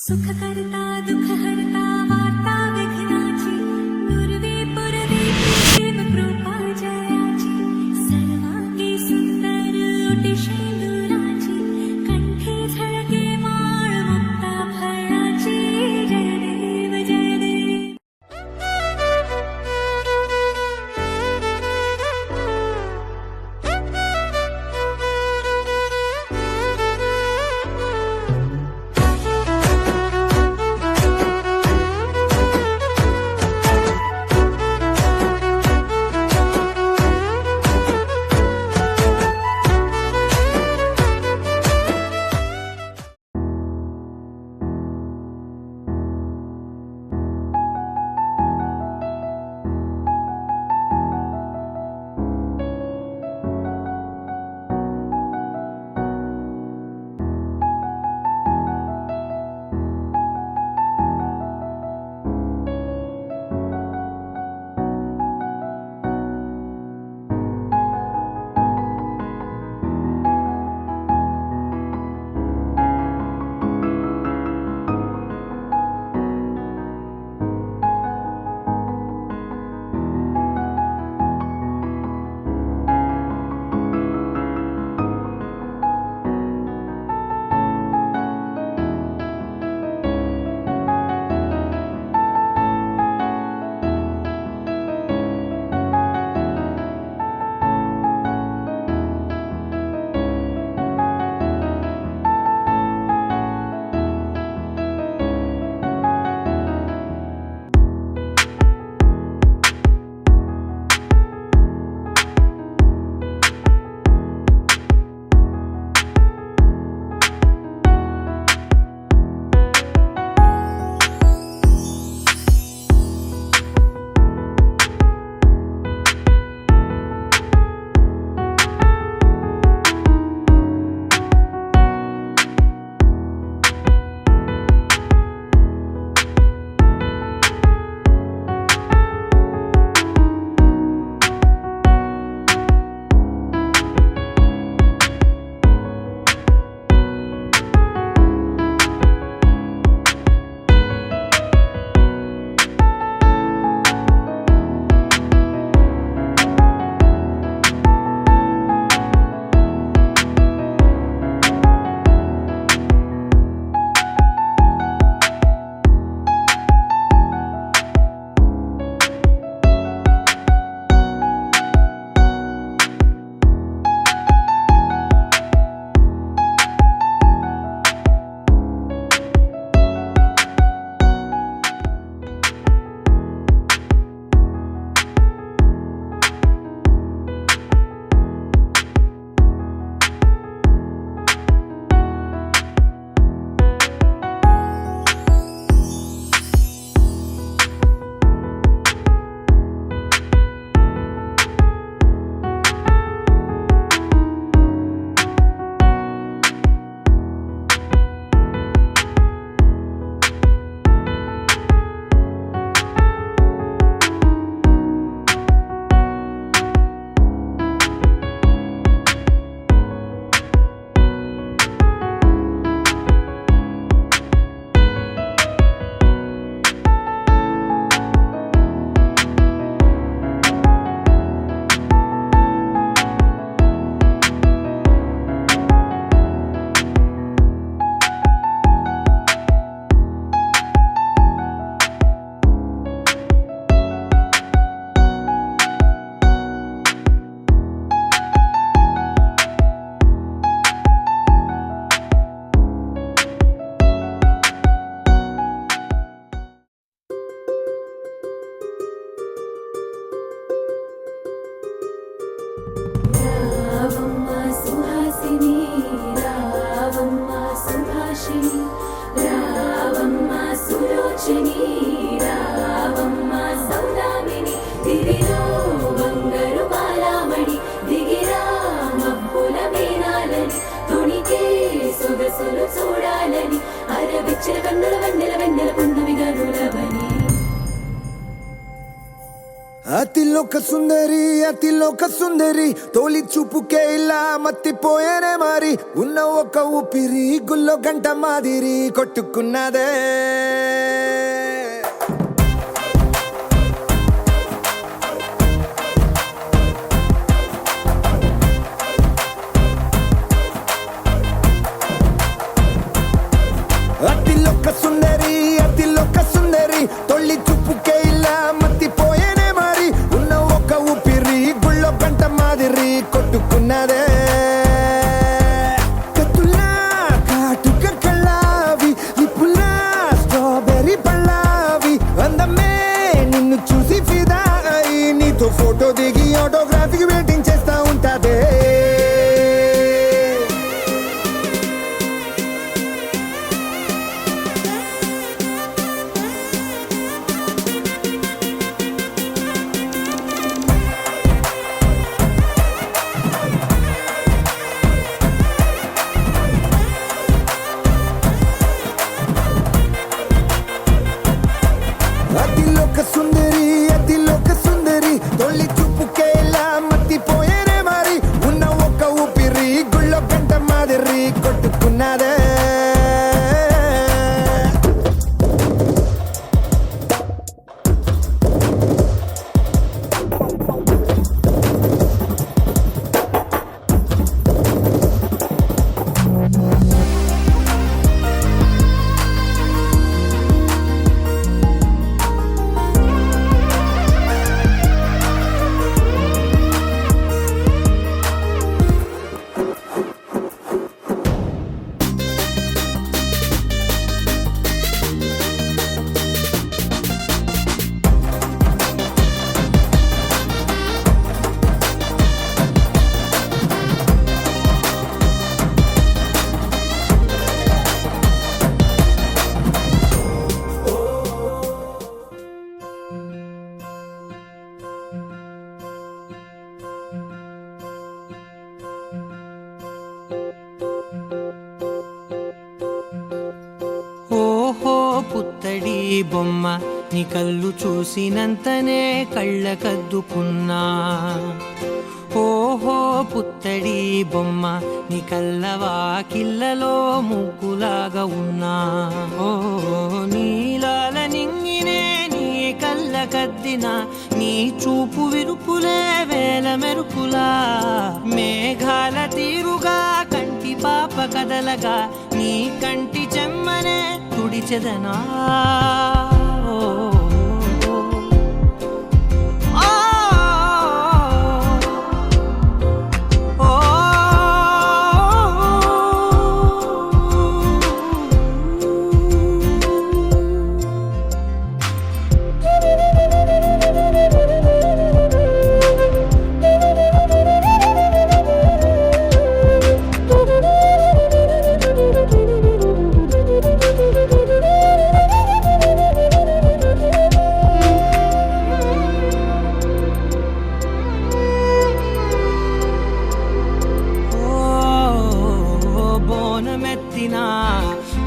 सुखकर्ता दुःखहर्ता वार्ता विघ्नाची दुर्वे पुरवे प्रेम कृपा जयाची सर्वांगी सुंदर ओटी शेंदुराची कंठी झळके माळ मुक्ता फळाची जय देव जय देव. అతిలోక సుందరి తోలి చూపుకే ఇలా మత్తిపోయేనే మారి ఉన్న ఒక ఊపిరి గుల్లో గంట మాదిరి కొట్టుకున్నదే అతిలోక సుందరి తొలి చూపుకే ఇలా మత్తిపోయేనే మారి ఉన్న ఒక ఊపిరి గుళ్ళో గంట మాదిరి కొట్టుకున్నదే కత్తులా కాటుక కళ్ళావి లిప్పులా స్ట్రాబెర్రీ పళ్ళావి అందమే నిన్ను చూసి ఫిదా అయి నీతో ఫోటో దిగి ఆటోగ్రాఫీకి వెయిటింగ్ చేస్తా ఉంటాదే అతిలోక సుందరి తొలి చూపుకే ఇలా మత్తిపోయేనే మారి ఉన్న ఒక ఊపిరి గుళ్ళో గంట మాదిరి కొట్టుకున్నదే పుత్తడి బొమ్మ నీ కళ్ళు చూసినంతనే కళ్ళకద్దుకున్నా ఓహో పుత్తడి బొమ్మ నీ కళ్ళవాకిళ్ళలో ముగ్గులాగా ఉన్నా ఓ నీలాల నింగినే నీ కళ్ళకద్దిన నీ చూపు విరుపులే వేల మెరుపులా మేఘాల తీరుగా కంటి పాప కదలగా నీ కంటి చెమ్మనే తుడిచెదనా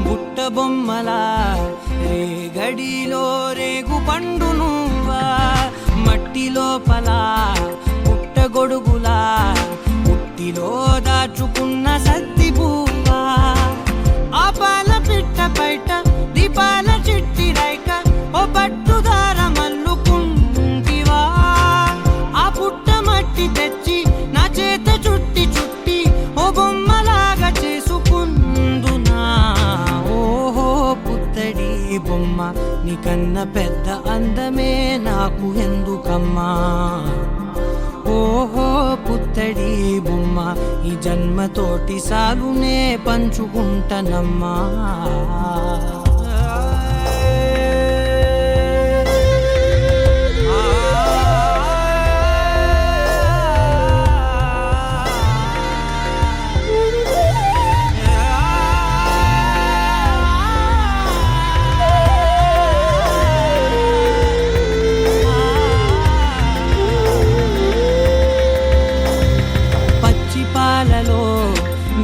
బుట్ట బొమ్మలా రేగడిలో రేగు పండు నువ్వా మట్టి లోపల పుట్ట గొడుగులా పుట్టిలో దాచుకున్న సత్తి పువ్వా ఆ పాల పిట్ట బయట దీపాల చిట్టి రైక ఓ పట్టుదార మల్లుకుంటివా ఆ పుట్ట మట్టి తెచ్చి నా చేత చుట్టి చుట్టి ఓ బొమ్మలాగా చేసుకుందునా ఓహో పుత్తడి బొమ్మ నీకన్న పెద్ద అందమే నాకు ఎందుకమ్మా ఓహో పుత్తడి బొమ్మ ఈ జన్మతోటి సాలునే పంచుకుంటనమ్మా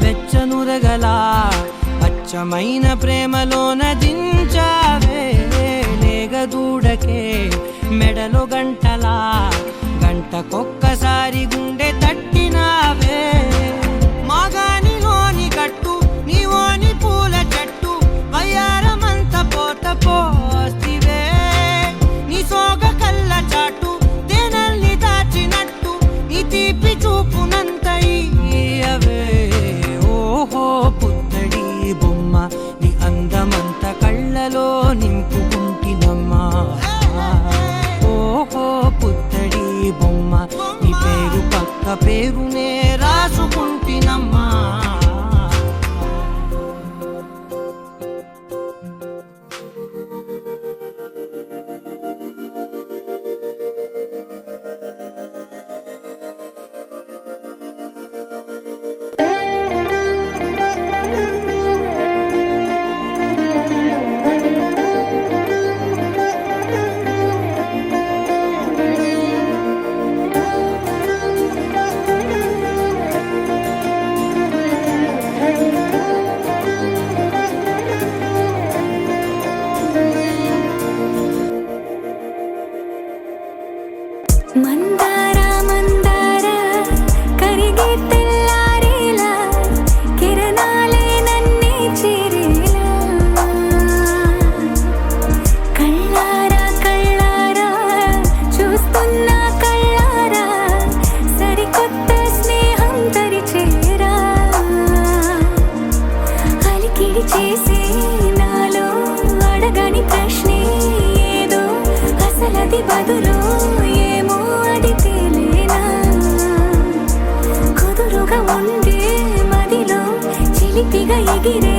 వెచ్చనురగల అచ్చమైన ప్రేమలోన దించావే లేగదూడకే మెడలో గంటలా గంటకొక్కసారి గుండె తట్టినావే మాగానిలోని గట్టు నీవోని పూల చెట్టు వయ్యారమంత పోత పోస్తివే నీ సోగ కళ్ళ చాటు తేనల్ని దాచినట్టు నీ తీపి చూపునంత ఇయ్యవే ఓహో పుత్తడి బొమ్మ నీ అందమంత కళ్ళలో నింపుకుంటినమ్మా ఓహో పుత్తడి బొమ్మ నీ పేరు పక్క పేరునే రాసుకుంటినమ్మా మందార మందార కరిగే తెల్లారేలా కిరణాలే నన్నే చేరేలా కళ్ళారా కళ్ళారా చూస్తున్నా కళ్ళారా సరికొత్త స్నేహం తరిచేరా అలికిడి చేసే నాలో అడగని ప్రశ్నే ఏదో అసలది బదులు ఏమో అది తేలేనా కుదురుగా ఉండే మదిలో చిలిపిగా ఎగిరే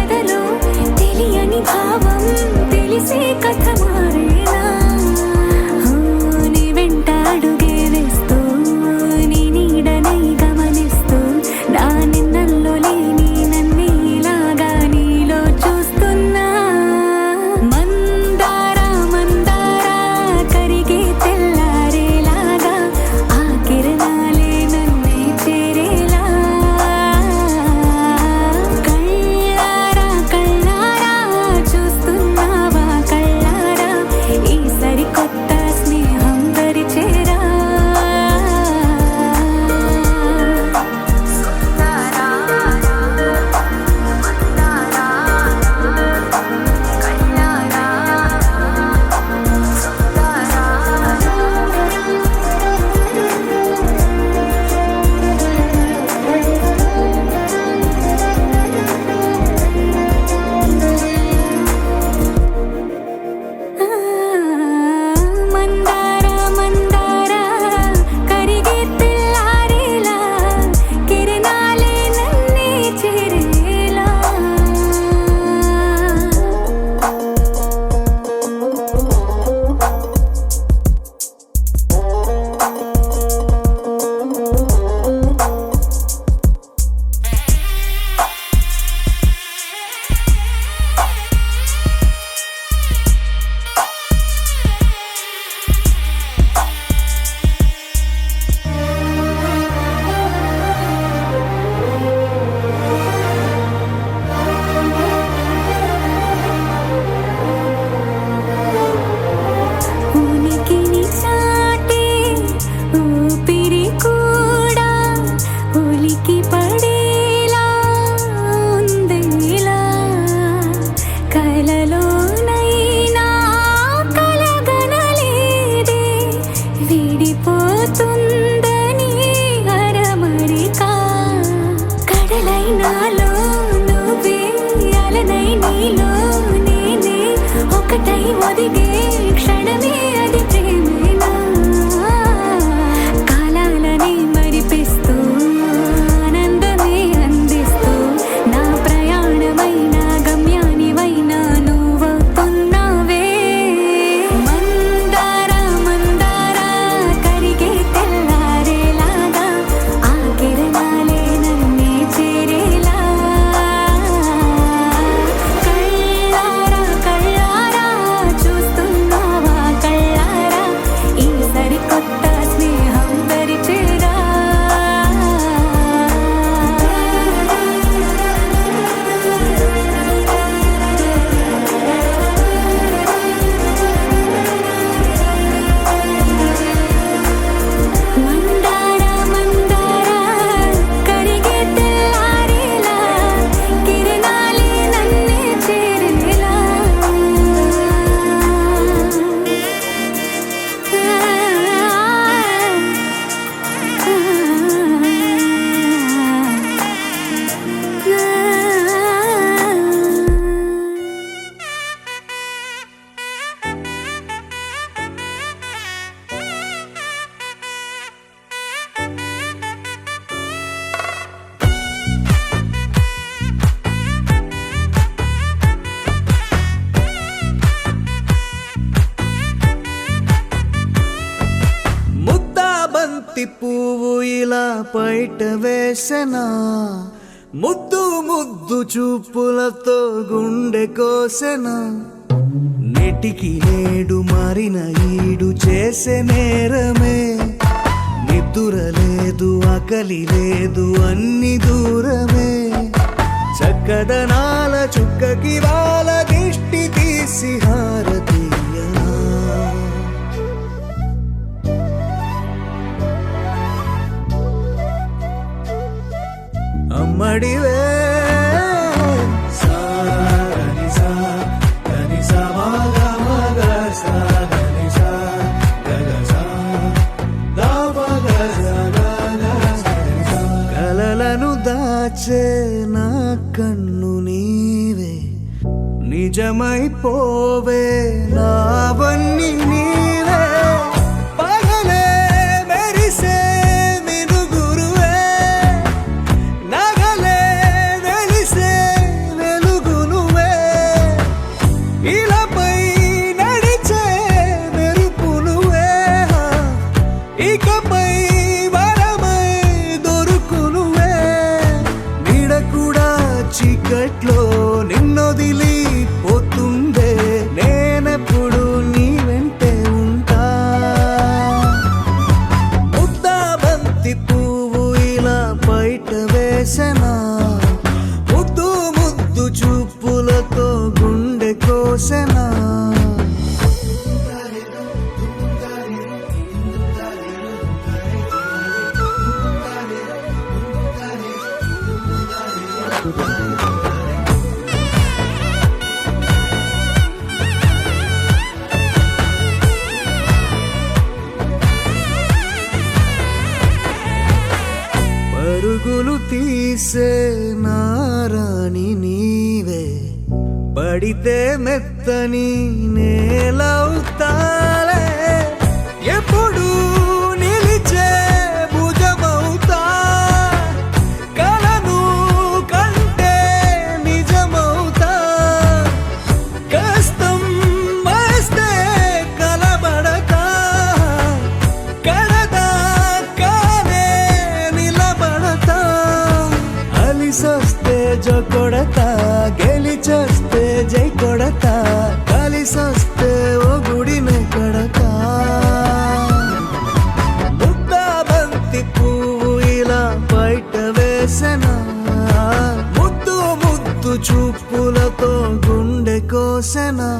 ఎదలో తెలియని భావం తెలిసే కథ మారేనా నీ వెంట అడుగే వేస్తూ నీ నీడనై గమనిస్తూ నా నిన్నల్లో లేని నన్నే ఇలాగా నీలో చూస్తున్నా మందార మందార కరిగే తెల్లారేలాగా ఆ కిరణాలే నన్నే చేరేలా కళ్ళారా కళ్ళారా చూస్తున్నావా కళ్ళారా ఈ సరికొత్త స్నేహం పరిచేరా మందార మందార కరిగే తెల్లారేలా కిరణాలే నన్నే చేరేలా ఉనికిని చాటే ఊపిరి కూడా ఉలికి పడేలా ఉందేలా కలలోనైనా కలగనలేదే విడిపోతుందని అరమరిక కడలైనాలో నువ్వే అలనై నీలో నేనే ఒకటై ఒదిగే క్షణమే అది ప్రేమేనా కాలాలని మరిపిస్తూ ఆనందమే అందిస్తూ నా ప్రయాణమైన గమ్యానివైనా నువ్వవుతున్నావే మందార మందార కరిగే తెల్లారేలాగా ఆ కిరణాలే నన్నే చేరేలా కళ్ళారా కళ్ళారా చూస్తున్నావా కళ్ళారా బయట వేసెనా ముద్దు ముద్దు చూపులతో గుండె కోసెనా నెటికి నేడు మారిన ఈడు చేసే నేరమే నిద్దుర లేదు ఆకలి లేదు అన్ని దూరమే చక్కదనాల చుక్కకి వాళ్ళ దిష్టి తీసి హారతీయనా అమ్మడివే కలలను దాచే నా కన్ను నీవే నిజమైపోవే నావన్నీ నీవే పగలే మెరిసే మినుగురువే నగలే వెలిసే వెలుగునువే ఇలాపై నడిచే మెరుపునువే ఇకపై వరమై దొరుకునువే నీడ కూడా చీకట్లో నిన్నొదిలి పోతుందే నేనెప్పుడు నీ వెంటే ఉంటా ముద్దా బంతి పువ్వు ఇలా బయట వేసెనా ముద్దు ముద్దు చూపులతో గుండె కోసెనా పరుగులు తీసే నారాణి నీవే పడితే మెత్తని నేలవుతాలే ఎప్పుడు నిలిచే భుజమవుతా కలను కంటే నిజమవుతా కష్టం వస్తే కలబడక కడదాకానే నిలబడతా అలిసొస్తే జో కొడతా గెలిచొస్తే జై కొడతా కలిసొస్తే ఓ గుడినే కడతా ముద్దా బంతి పువ్వు ఇలా బయట వేసెనా ముద్దు ముద్దు చూపులతో గుండె కోసెనా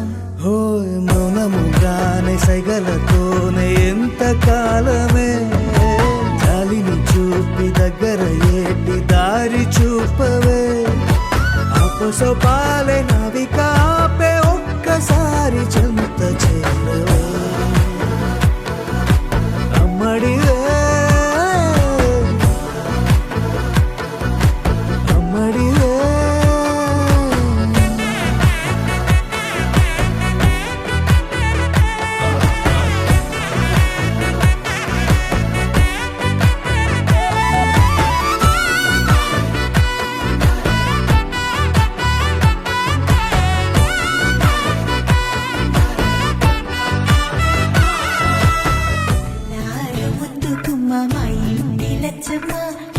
హోయ్ మౌనముగానే సైగలతోనే ఎంత కాలమే జాలిని చూపి దగ్గర ఏటి దారి చూపవే అపసోపాలే నవికాపే ఒక్కసారి చెంత చేరవే అమ్మడివే అమ్మడివే నారు ముద్దు గుమ్మ మా ఇంటి లచ్చమ్మ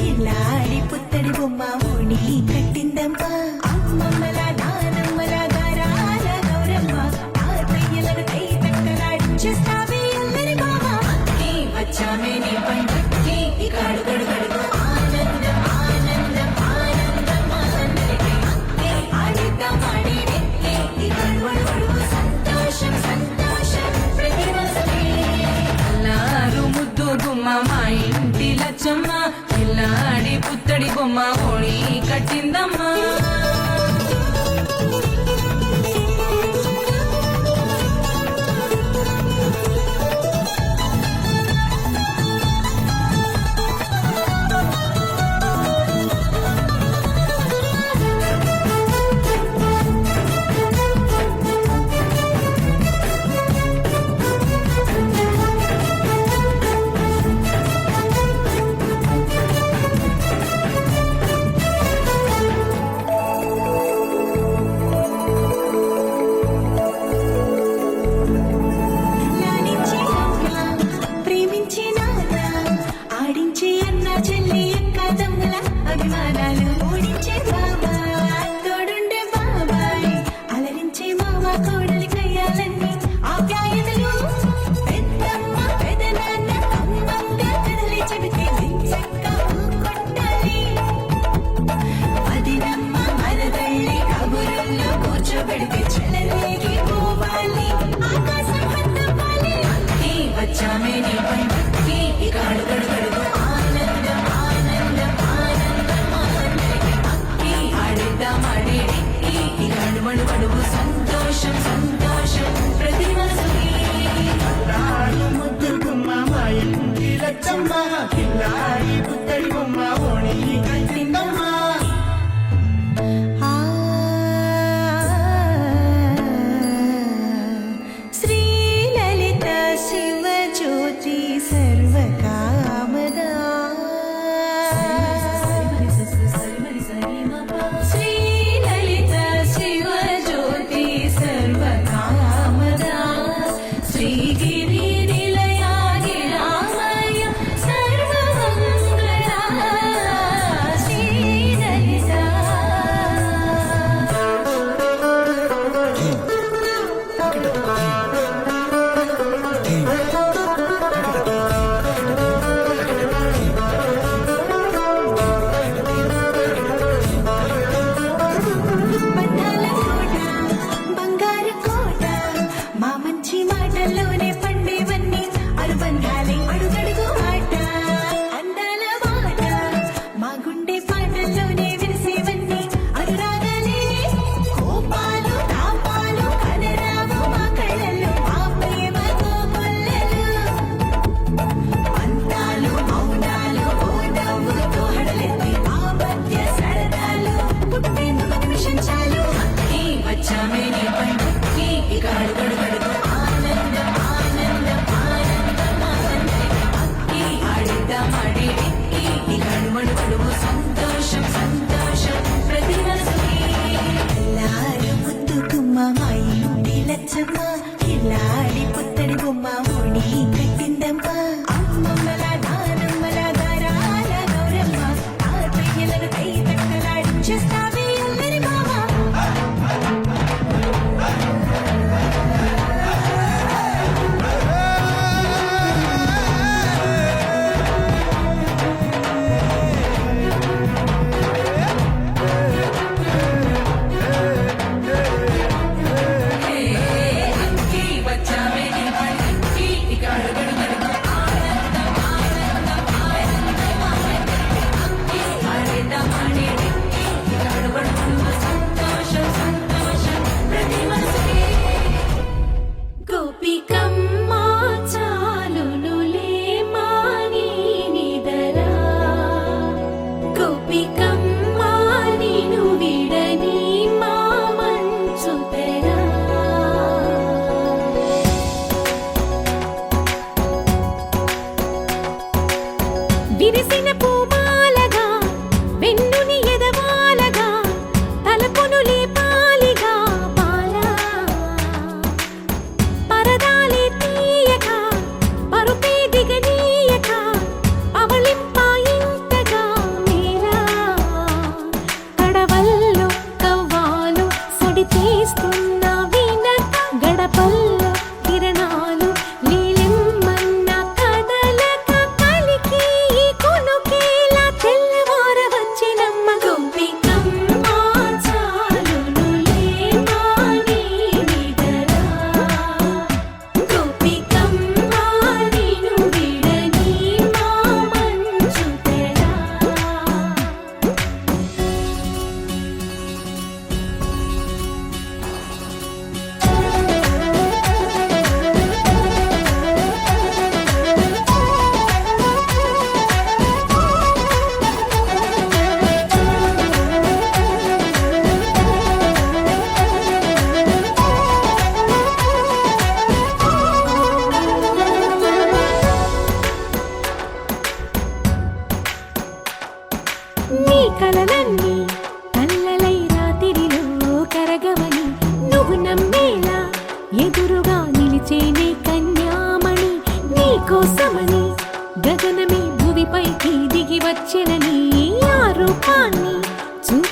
ఇల్లాడి పుత్తడి బొమ్మ ఓణి కట్టిందమ్మ అమ్మమ్మల నానమ్మల గారాల గౌరమ్మ తాతయ్యలను కై తక్కలాడించేస్తావే అల్లరి బావ అక్కి వచ్చామే నీ పండుక్కి ఇక అడుగడు గడుగు ఆనందం ఆనందం ఆనందం ఆనందరికీ అక్కి ఆడిద్దాం ఆడేడెక్కి ఇక అడుగడు సంతోషం సంతోషం ప్రతి మాసమే అల్లారు ముద్దు గుమ్మ మా ఇంటి లచ్చమ్మ పిల్లాడి పుత్తడి బొమ్మ ఓడి కట్టిందమ్మా ఊడించే బాబా తోడుండే బాబాయ్ అలరించే మామ కోడలి కయ్యాలన్నీ ఆప్యాయతలు పెద్దమ్మ పెదనాన్న అమ్మంగా కదలి చెబితే దించక్క కొట్టాలి వదినమ్మ మరదళ్ళి కబురుల్లో కూర్చోబెడితే చెలరేగి పోవాలి ఆకాశం హద్దవాలి అక్కి వచ్చామే నీ పంటకి ఇక అడుగడుగడుగు ఆనందం ఆనందం ఆనందం ఆనందం అక్కి ఆడిద్దాం ఆడేడిక్కి ఇక అడుమడుగడుగు సంతోషం సంతోషం ప్రతి మనసుకి ముద్దు గుమ్మ మా ఇంటి లచ్చమ్మ కిల్లాడి పుత్తడి బొమ్మ ఓణి కట్టిందమ్మా శ్రీలలిత శివ జ్యోతి సర్వకామదా శ్రీలలిత శివ జ్యోతి సర్వకామదా శ్రీగిరి నిలయా గిరామయ సర్వమంగళా శ్రీలలిత బంధాల కోట బంగారు కోట మా మంచి మాటల్లోనే పండేవన్నీ అనుబంధాలే అడుగడుగు ఆట అందాల మాట మా గుండె పాటల్లోనే విరిసేవన్నీ అనురాగాలే కోపాలు తాపాలు కలరావు మా కళ్ళల్లో మా ప్రేమతో కొల్లలు అందాలు మౌనాలు ఓ నవ్వుతో హడలెత్తి మా మధ్య సరదాలు పుట్టేందుకు నిమిషం చాలు అక్కి వచ్చామే నీ పంటకి ఇక అడుగడుగడుగు ఆనందం ఆనందం ఆనందం ఆనందం అక్కి ఆడిద్దాం ఆడేడిక్కి ఇక అడుమడుగడుగు సంతోషం సంతోషం ప్రతి మనసుకి ఎల్లారు ముద్దు గుమ్మ మా ఇంటి లచ్చమ్మ ఇల్లాడి పుత్తడి బొమ్మ ఓణి కట్టిందమ్మ అమ్మమ్మల నానమ్మల గారాల గౌరమ్మ తాతయ్యలను కై తట్టలాడించేస్తావే అల్లరి మామ అక్కి వచ్చామే నీ పంటకి ఇక అడుగడుగడుగు ఆనందం ఆనందం ఆనందం ఆనందం అక్కి ఆడిద్దాం ఆడేడిక్కి ఇక అడుగడుగడుగు సంతోషం సంతోషం ప్రతి మనసుకి గోపికమ్మ చాలునులే మాని నిదరా గోపికమ్మ నిను విడని మా మంచు తెరా విరిసిన పూమాలగా వెన్నుని ఎదవాలగా తలపును లేపాలిగా బాలా పరదాలే తీయక పరుపే దిగనీయక అవళింపాయింతగా మీరా కడవల్లో కవ్వాలు సడి తీస్తున్న వినత గడపల్లో కిరణాలు నీలిమ్మన్న కదలక కలికి ఈ కొనుకేలా తెల్లవార వచ్చినమ్మ గోపికమ్మ చాలునులే మాని నిదరా గోపికమ్మ నిను విడని మా మంచు తెరా నీ కలలన్నీ కల్లలై రాత్రిలో కరగవని నువ్వు నమ్మేలా ఎదురుగా నిలిచేనే కన్యామణి నీ కోసమని గగనమే భూమిపైకి దిగి వచ్చెనని ఆ రూపాన్ని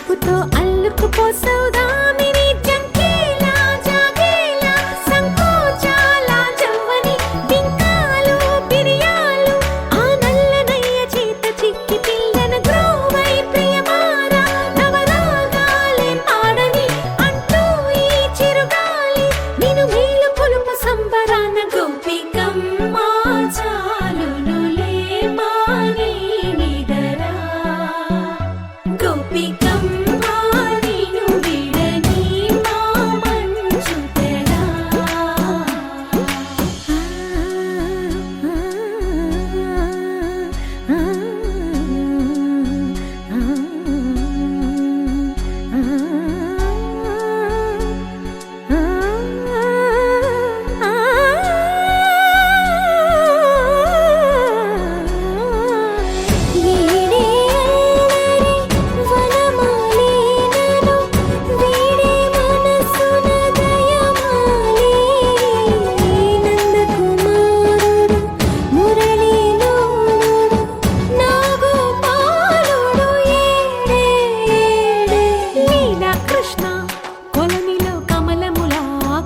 చూపుతో అల్లుకుపోసౌదామిని జంకేలా జాగేలా సంకోచాల జవ్వని బింకాలు బిరియాలు ఆ నల్లనయ్య చేత చిక్కి పిల్లన గ్రోవై ప్రియమారా నవరాగాలే పాడని అంటూ ఈ చిరుగాలి నిన్ను మేలు కొలుపు సంబరాన గోపికమ్మ చాలునులే మాని నిదరా గోపికమ్మ నిన్ను విడని మా మంచు తెరా కృష్ణ కొలనిలో కమలములా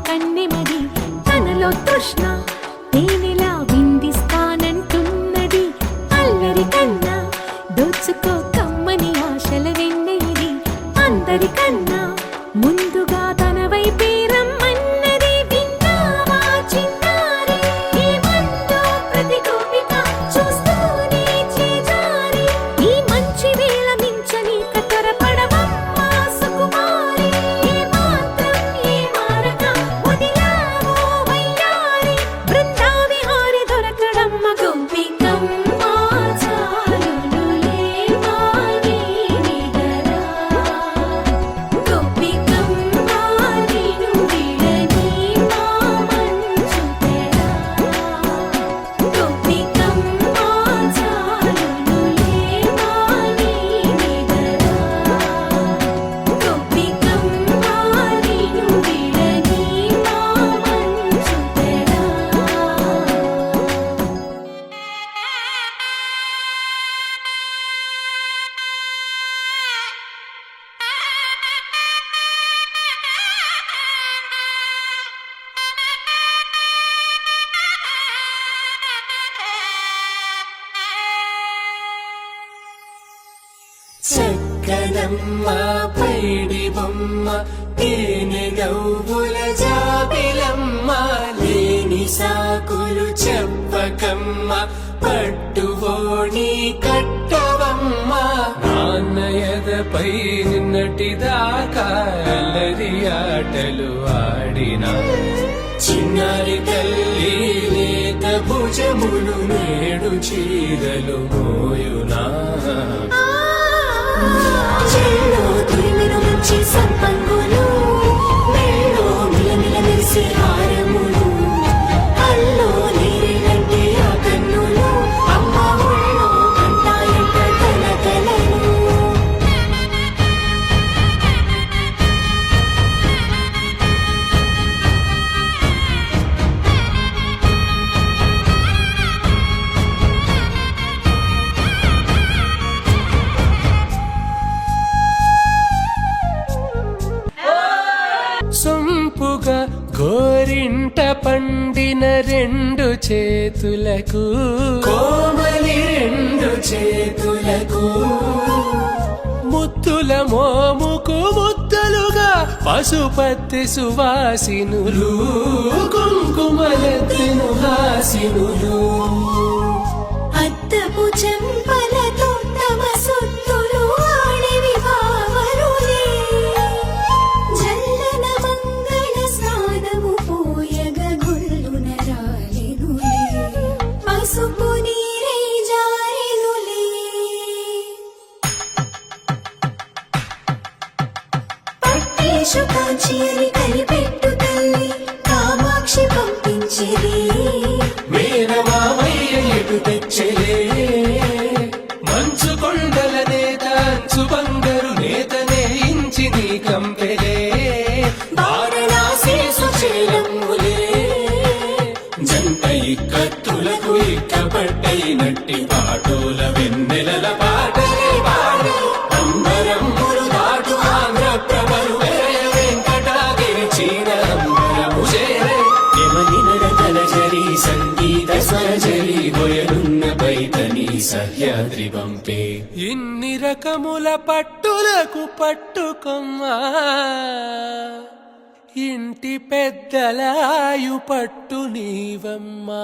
కన్నెమది తనలో తృష్ణ తేనెలా విందిస్తానంటున్నది అల్లరి కన్నా దోచుకో కమ్మని ఆశల వెన్నెయిది అందరికన్నా ముందుగా తన వైపే రమ్మన్నది విన్నావా చిన్నారి ఏమందో ప్రతి గోపిక చూస్తూనే చేజారి ఈ మంచి వేళ మించని కతరపడవమ్మ సుకుమారి ఏ మాత్రం ఏ మారక వదిలావో వయ్యారి బృందావిహారి దొరకడమ్మ గోపికమ్మ చాలునులే మాని నిదరా గోపికమ్మ నిన్ను విడని మా మంచు తెరా గోపికమ్మ చాలునులే మాని నిదరా గోపికమ్మ నిన్ను విడని మా మంచు తెరా చక్కనమ్మ పైడి బొమ్మ తేనె నవ్వుల జాబిలమ్మ లేని సాకులు చెప్పకమ్మ పట్టువోణి కట్టవమ్మ నాన్నయదపై నిన్నటిదాకా అల్లరి ఆటలు ఆడినా చిన్నారి తల్లి లేత భుజములు నేడు చీరలు మోయునా చెల్లో తురిమిన మంచి సంపంగులు మెళ్ళో మిలమిల మెరిసే హారములు కల్లో నీరిలంటే ఆ కన్నులు అమ్మ ఒళ్ళో కంటాయంట కలకలను సొంపుగా గోరింట పండిన రెండు చేతులకు కోమలి రెండు చేతులకు ముత్తుల మోముకు ముద్దలుగా పశుపతి సువాసినులు కుంకుమలెత్తిను హాసినులు అద్దపు చెంపలతో తమ సొత్తులు ఆడేవి భావరులే జల్లన మంగళ స్నానము పోయగ గొల్లున రాలెనులే పసుపు నీరై జారెనులే పట్టేశు కాంచియని కలిపెట్టు తల్లి కామాక్షి పంపించిరి మేనమామయ్య ఎటు తెచ్చలే మంచు కొండల నేత అంచు బంగారు నేతనే ఇంచి నీ కంపెలే వారణాసి సుచేలమ్ములే జంట ఇక్కత్తులకు ఇక్కపట్టైనట్టి పాటోల వెన్నెలల పాటలే పాడే అంబరమ్ములు దాటు కదిలి పంపే ఇన్ని రకముల పట్టులకు పట్టుకొమ్మా ఇంటి పెద్దలాయు పట్టు నీవమ్మా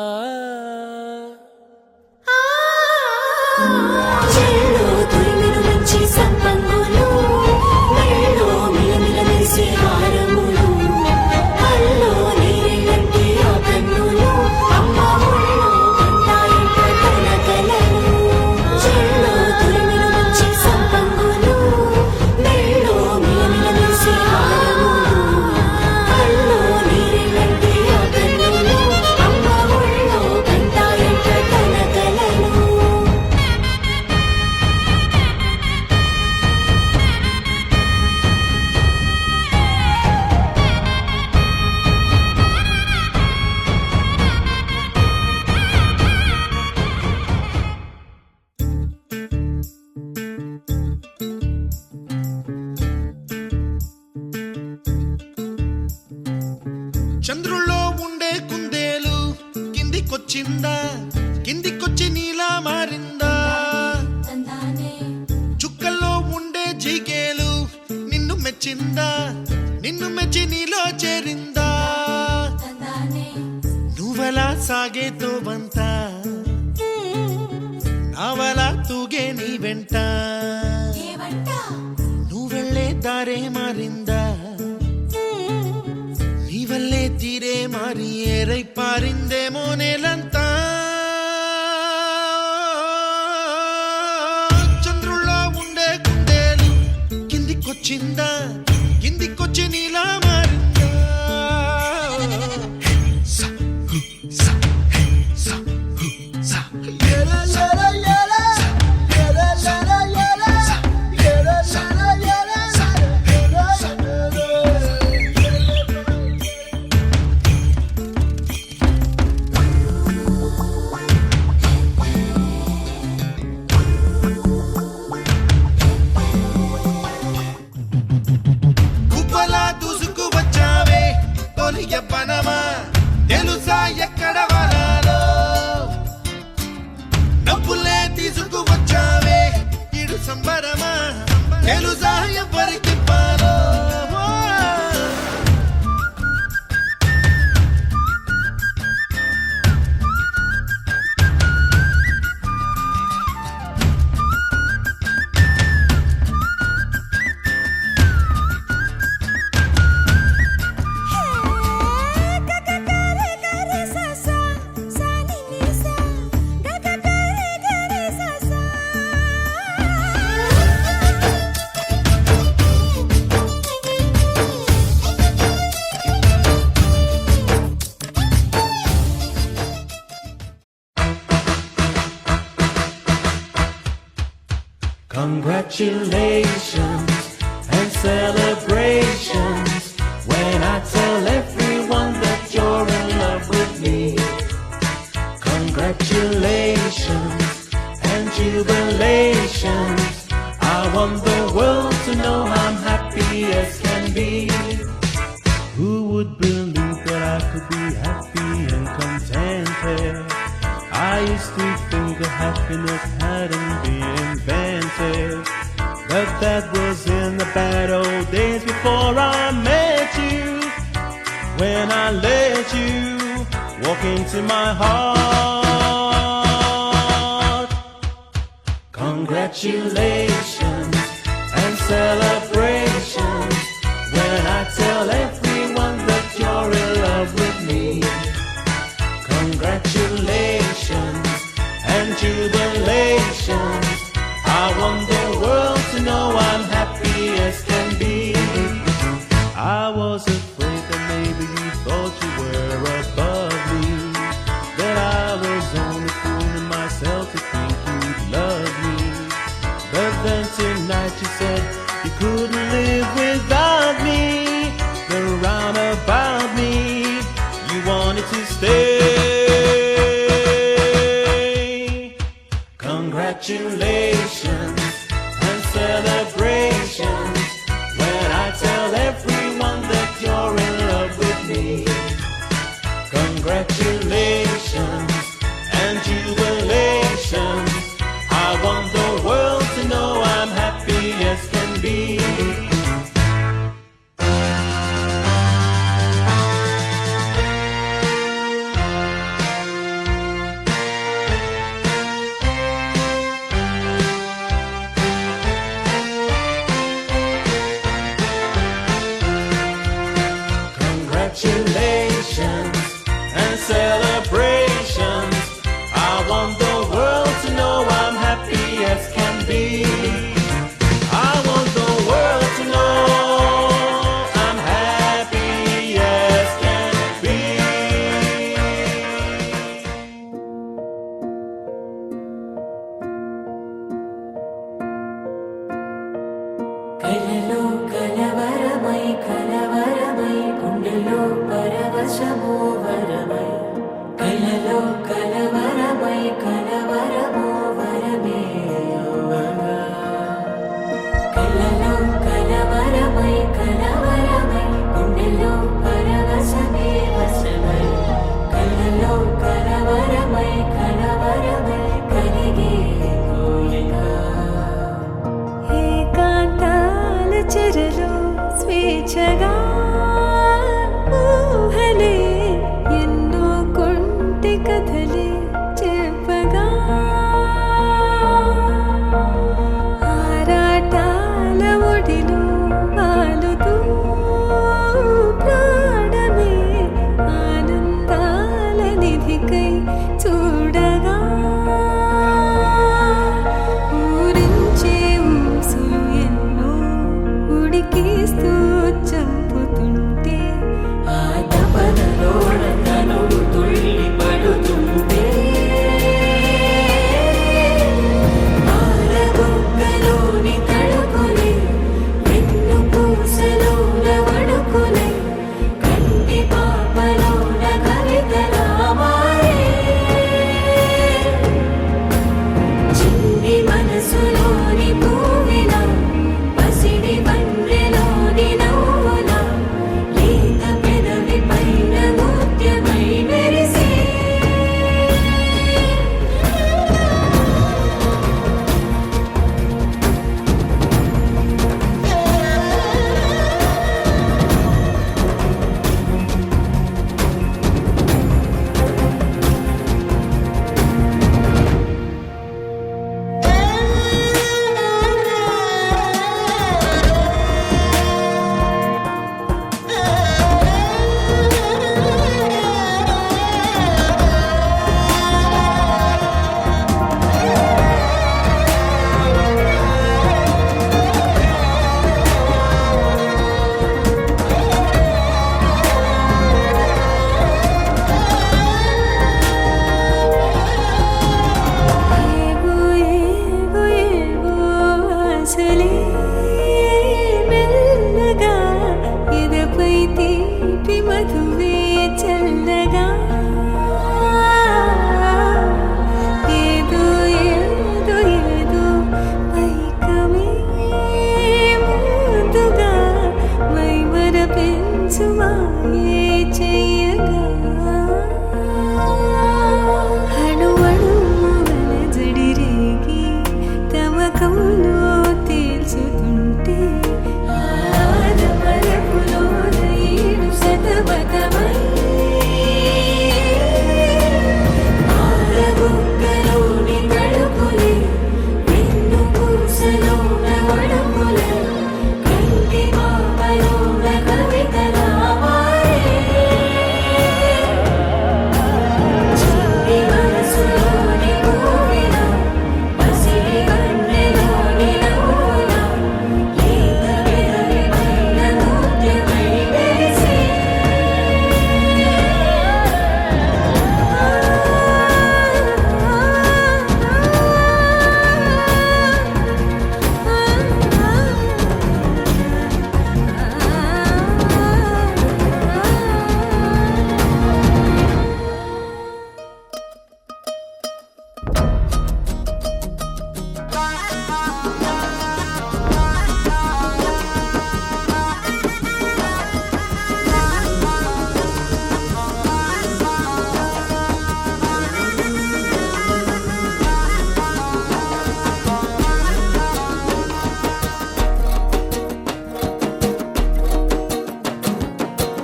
చెల్లో తురిమిను మంచి సంపంగులు మెళ్ళో మిలమిల మెరిసే హారములు కల్లో నీళ్ళంటి ఆ కన్నులు అమ్మ ఒళ్ళో కంటాయంట కలకలను చెల్లో తురిమిను మంచి సంపంగులు మెళ్ళో మిలమిల మెరిసే హారములు కల్లో నీళ్ళంటి ఆ కన్నులు అమ్మ ఒళ్ళో కంటాయంట కలకలను చంద్రుల్లో ఉండే కుందేలు కిందికొచ్చిందా కిందికొచ్చి నీలా మారిందా చుక్కల్లో ఉండే జీకేలు నిన్ను మెచ్చిందా నిన్ను మెచ్చి నీలో చేరిందా నువ్వలా సాగేతో వంత నావలా తూగే నీ వెంట నువ్వెళ్ళే దారే మారిందా నీవల్లే తీరే మారి ఏరై పారిందేమో నేలంతా చంద్రుల్లో ఉండే కుందేలు కిందికొచ్చిందా కిందికొచ్చి నీలా మారిందా స, హు, స, హే, స, హు, స. ఏలా, ఏలా, ఏలా. ఏలా, ఏలా, ఏలా. ఏలా, ఏలా, ఏలా. ఏలా, కుప్పలా దూసుకు వచ్చావే తొలి యవ్వనమా తెలుసా ఎక్కడ వాలాలో డబ్బులే తీసుకు వచ్చావే ఇడు సంబరమా తెలుసా ఎవరికి పాలో Congratulations and celebrations when I tell everyone that you're in love with me. Congratulations and jubilations. I want the world to know I'm happy as can be. Who would believe that I could be happy and contented? I used to think that happiness hadn't been invented, but that was in the bad old days before I met you. When I let you walk into my heart. Congratulations and celebrations when I tell everyone that you're in love with me. Congratulations and jubilations. I want the world to know I'm happy as can be. I was afraid that maybe you thought you were above me, that I was only fooling myself to think you'd love me. But then tonight you said you couldn't live without me. You're round about me, you wanted to stay. Congratulations and celebrations when I tell everyone that you're in love with me. Congratulations and jubilations. I want congratulations and celebrations. I want the world to know I'm happy as can be. I want the world to know I'm happy as can be. కలలో కలవరమై కలవరమై గుండెలో పరవశమో వరమై కలలో కలవరమై కలవరమో వరమే అవ్వగా కలలో కలవరమై కలవరమై గుండెలో పరవశమే వశమై కలలో కలవరమై కలవరమై కలిగే కోరిక ఏకాంతాల చెరలో స్వేచ్ఛగా ఊహలే ఎన్నో కొంటె కథలే చెప్పగా ఆరాటాల ఒడిలో వాలుతూ ప్రాణమే ఆనందాల నిధికై చూడగా ఊరించే ఊసులు ఎన్నో ఉడికిస్తూ చంపుతుంటే ఆ తపనలోన తనుడు తుళ్ళి పడుతుంటే పాలబొక్కలోని తడుకులే వెన్ను పూసలోన వడుకులే కంటి పాపలోన కవితలా మారే చిన్ని మనసులోని పూవిల పసిడి బండ్రెలోని నవ్వుల లేత పెదవి పైన ముత్యమై మెరిసే ఏవో ఏవో ఏవో ఆశలే మెల్లగా ఎదపై తీపి మధువే చల్లగా ఏదో ఏదో ఏదో పైకమే ముందుగా మైమర పెంచుమాయే చెయ్యగా అణువణువున జడిరేగి తమకంలో తేల్చుతుంటే ఆదమరపులోన ఏడు శతమతమై పాలబొక్కలోని తడుకులే వెన్ను పూసలోన వడుకులే కంటి పాపలోన కవితలా మారే చిన్ని మనసులోని పూవిల పసిడి బండ్రెలోని నవ్వుల లేత పెదవి పైన ముత్యమై మెరిసే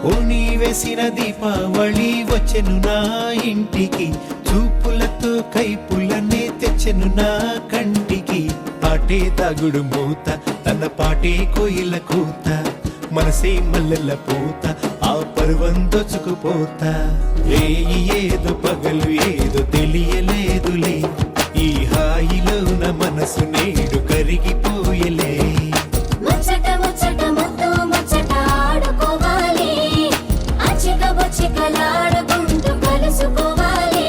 ఓ నీ వేసిన దీపావళి వచ్చెను నా ఇంటికి చూపులతో కైపులనే తెచ్చెను నా కంటికి పాటే తాగుడు మూత తన పాటే కోయిల కూత మనసే మల్లెల పూత ఆ పర్వం దొచ్చుకుపోతా రేయి ఏదో పగలు ఏదో తెలియలేదులే ఈ హాయిలోన మనసు నేడు కరిగిపోయలే ముచ్చట ముచ్చట ముద్దు ముచ్చట ఆడుకోవాలి అచ్చిక బొచ్చికలాడుకుంటూ కలుసుకోవాలి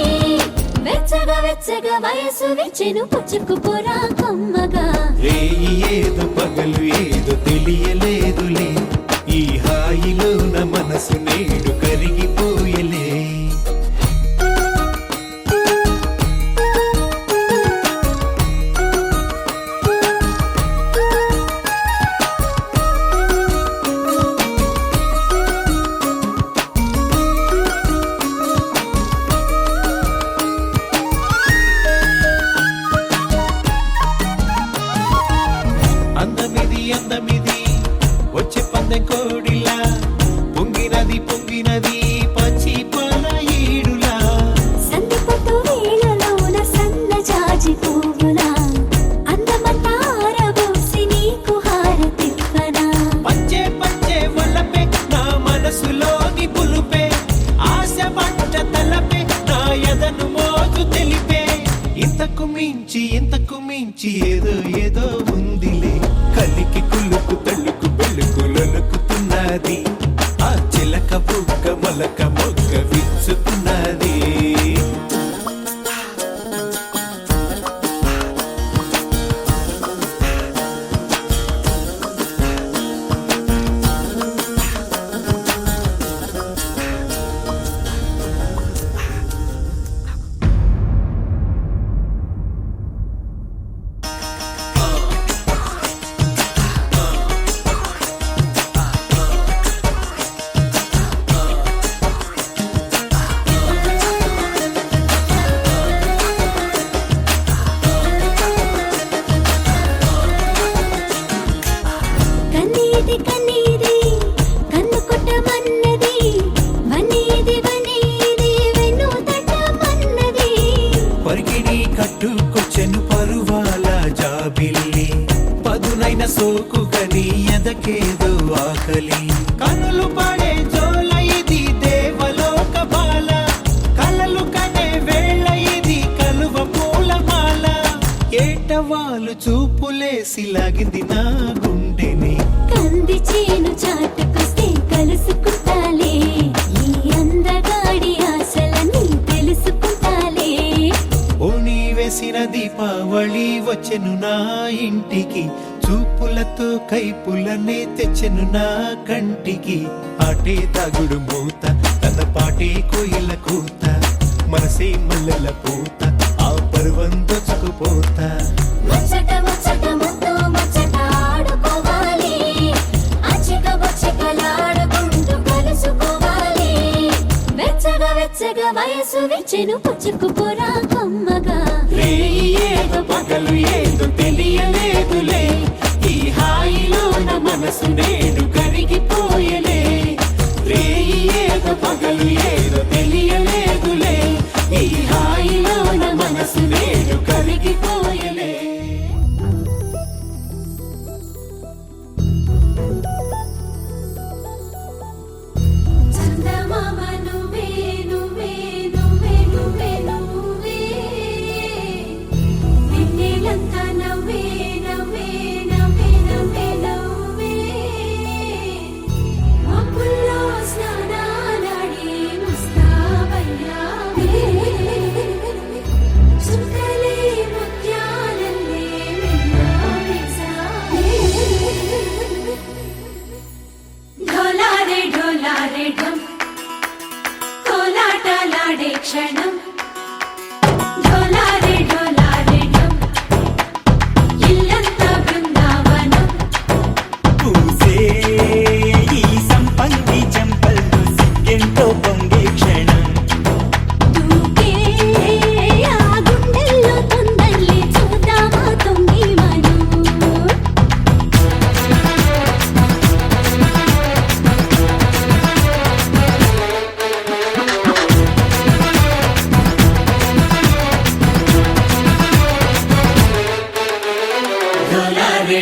వెచ్చగా వెచ్చగా వయసు విచ్చెను పుచ్చుకుపోరా కమ్మగా రేయి ఏదో పగలు ఏదో తెలియలేదులే ఈ హాయిలోన మనసు నేడు కరిగిపోయలే అందమిది వచ్చే పందె కోడిలా పొంగినది పచ్చి పాల ఈడులా సంధి పొట్టు వేళలోన సన్న జాజి పువ్వులా అందమంతా ఆరబోసి నీకు హారతివ్వనా పంచే వల్లపే నా మనసులోని పులుపే ఆశ మంట తలపే నా ఎదను మోజు తెలిపే ఇంతకు మించి ఏదో ఉందిలే కలికి కులుకు తల్లుకు పెళ్ళుకు లొలుకుతున్నది ఆ చిలక బుగ్గ మొలక మొగ్గ విచ్చుతున్నది కన్నీది కన్ను కొట్టమన్నది వన్నీది వెన్ను తట్టమన్నది పరిగిణి కట్టుకొచ్చెను పరువాల జాబిల్లి పదునైన సోకు గని ఎదకేదో ఆకలి కనులు పడే జోల ఇది దేవలోక బాల కలలు కనే వేళ ఇది కలువ పూలమాల ఏటవాలు చూపులేసి లాగింది నా గుండెని కంది చేను చాటుకొస్తే కలుసుకుంటాలే ఈ అందగాడి ఆశలని తెలుసుకుంటాలే ఓణి వేసిన దీపావళి వచ్చెను నా ఇంటికి చూపులతో కైపులనే తెచ్చెను నా కంటికి ఆటే తాగుడు మూత తన పాటే కోయిల కూత మనసే మల్లెల పూత ఆ పర్వం దొచ్చుకుపోతా ముచ్చట ముచ్చట ముద్దు ముచ్చట ఆడుకోవాలి అచ్చిక బొచ్చికలాడుకుంటూ కలుసుకోవాలి వెచ్చగా వెచ్చగా వయసు విచ్చెను పుచ్చుకుపోరా కమ్మగా రేయి ఏదో పగలు ఏదో తెలియలేదులే ఈ హాయిలోన మనసు నేడు కరిగిపోయలే రేయి ఏదో పగలు ఏదో తెలియలేదులే ఈ హాయిలోన మనసు నేడు కరిగిపోయలే చందమామ నువ్వే నువ్వే నువ్వే నువ్వే నువ్వే వెన్నెలంతా నవ్వే నవ్వే నవ్వే నవ్వే నవ్వే మబ్బుల్లో స్నానాలాడి ముస్తాబయ్యావే చుక్కలే ముత్యాలల్లే మెరిసావే ఢోలారే ఢమ్ కోలాటలాడే క్షణం ఢోలారే ఢమ్ ఇల్లంతా బృందావనం పూసే ఈ సంపంగి చెంపల్లో సిగ్గెంతో పొంగే క్షణం దూకే ఆ గుండెల్లో తొందరలే చూద్దామా తొంగి మనం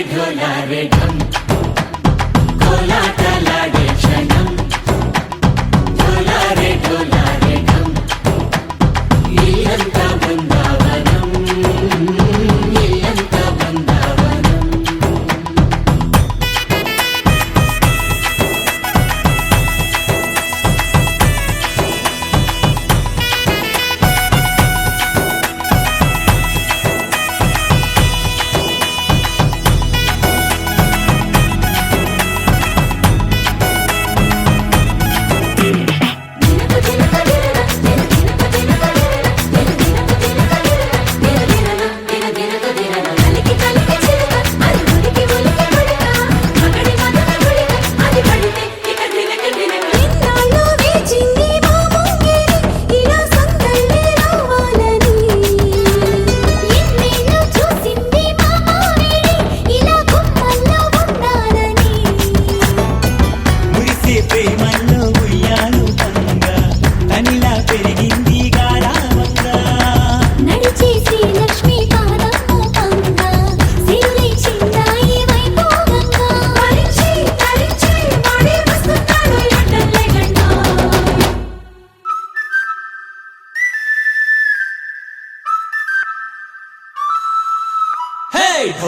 ढोला रे ढम कोलाटलाडे क्षणम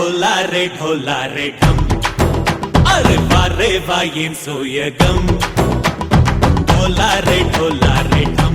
ढोला रे ढम अरे वारे वायें सोयगम ढोला रे ढम